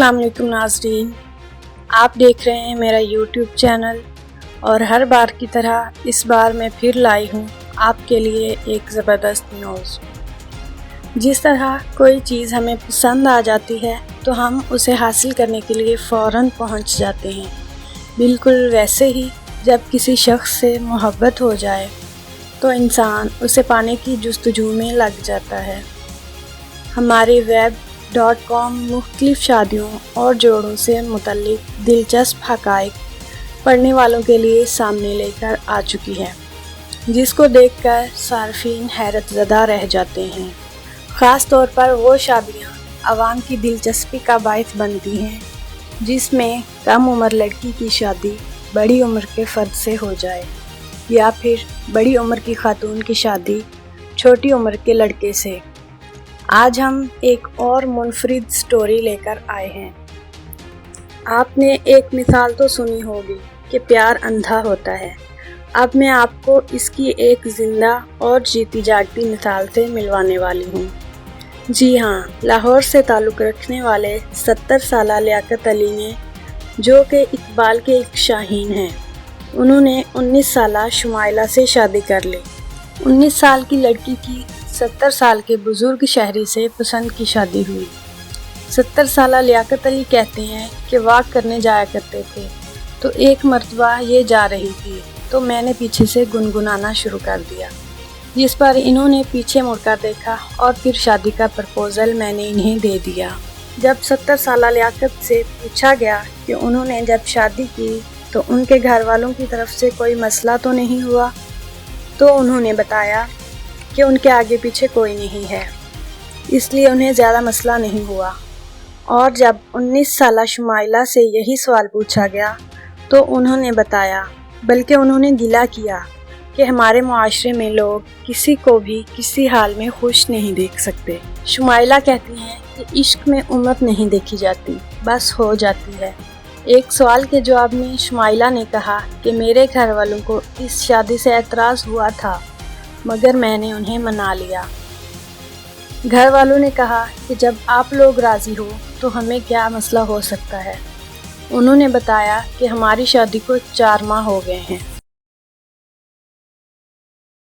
अस्सलाम वालेकुम नाज़रीन, आप देख रहे हैं मेरा YouTube चैनल और हर बार की तरह इस बार मैं फिर लाई हूँ आपके लिए एक ज़बरदस्त न्यूज़। जिस तरह कोई चीज़ हमें पसंद आ जाती है तो हम उसे हासिल करने के लिए फ़ौरन पहुँच जाते हैं। बिल्कुल वैसे ही जब किसी शख्स से मोहब्बत हो जाए तो इंसान उसे पाने की जुस्तजू में लग जाता है। हमारे web.com मुख्तलिफ शादियों और जोड़ों से मुतल्लिक दिलचस्प हक़ाइक़ पढ़ने वालों के लिए सामने लेकर आ चुकी है, जिसको देखकर सार्फिन हैरतज़दा रह जाते हैं। ख़ास तौर पर वो शादियाँ आवाम की दिलचस्पी का बाइस बनती हैं जिसमें कम उम्र लड़की की शादी बड़ी उम्र के फ़र्द से हो जाए या फिर बड़ी उम्र की खातून की शादी छोटी उम्र के लड़के से। आज हम एक और मुनफरिद स्टोरी लेकर आए हैं। आपने एक मिसाल तो सुनी होगी कि प्यार अंधा होता है। अब मैं आपको इसकी एक ज़िंदा और जीती जागती मिसाल से मिलवाने वाली हूँ। जी हाँ, लाहौर से ताल्लुक़ रखने वाले 70 साला लियाकत अली ने, जो कि इकबाल के एक शाहीन हैं, उन्होंने 19 साला शुमाइला से शादी कर ली। 19 साल की लड़की की 70 साल के बुज़ुर्ग शहरी से पसंद की शादी हुई। 70 साला लियाकत अली कहते हैं कि वॉक करने जाया करते थे तो एक मर्तबा ये जा रही थी तो मैंने पीछे से गुनगुनाना शुरू कर दिया, जिस पर इन्होंने पीछे मुड़कर देखा और फिर शादी का प्रपोज़ल मैंने इन्हें दे दिया। जब 70 साला लियाकत से पूछा गया कि उन्होंने जब शादी की तो उनके घर वालों की तरफ से कोई मसला तो नहीं हुआ, तो उन्होंने बताया कि उनके आगे पीछे कोई नहीं है, इसलिए उन्हें ज़्यादा मसला नहीं हुआ। और जब 19 साला शुमाइला से यही सवाल पूछा गया तो उन्होंने बताया, बल्कि उन्होंने गिला किया कि हमारे मुआशरे में लोग किसी को भी किसी हाल में खुश नहीं देख सकते। शुमाइला कहती हैं कि इश्क में उम्र नहीं देखी जाती, बस हो जाती है। एक सवाल के जवाब में शुमाइला ने कहा कि मेरे घर वालों को इस शादी से एतराज़ हुआ था, मगर मैंने उन्हें मना लिया। घर वालों ने कहा कि जब आप लोग राज़ी हो तो हमें क्या मसला हो सकता है। उन्होंने बताया कि हमारी शादी को 4 माह हो गए हैं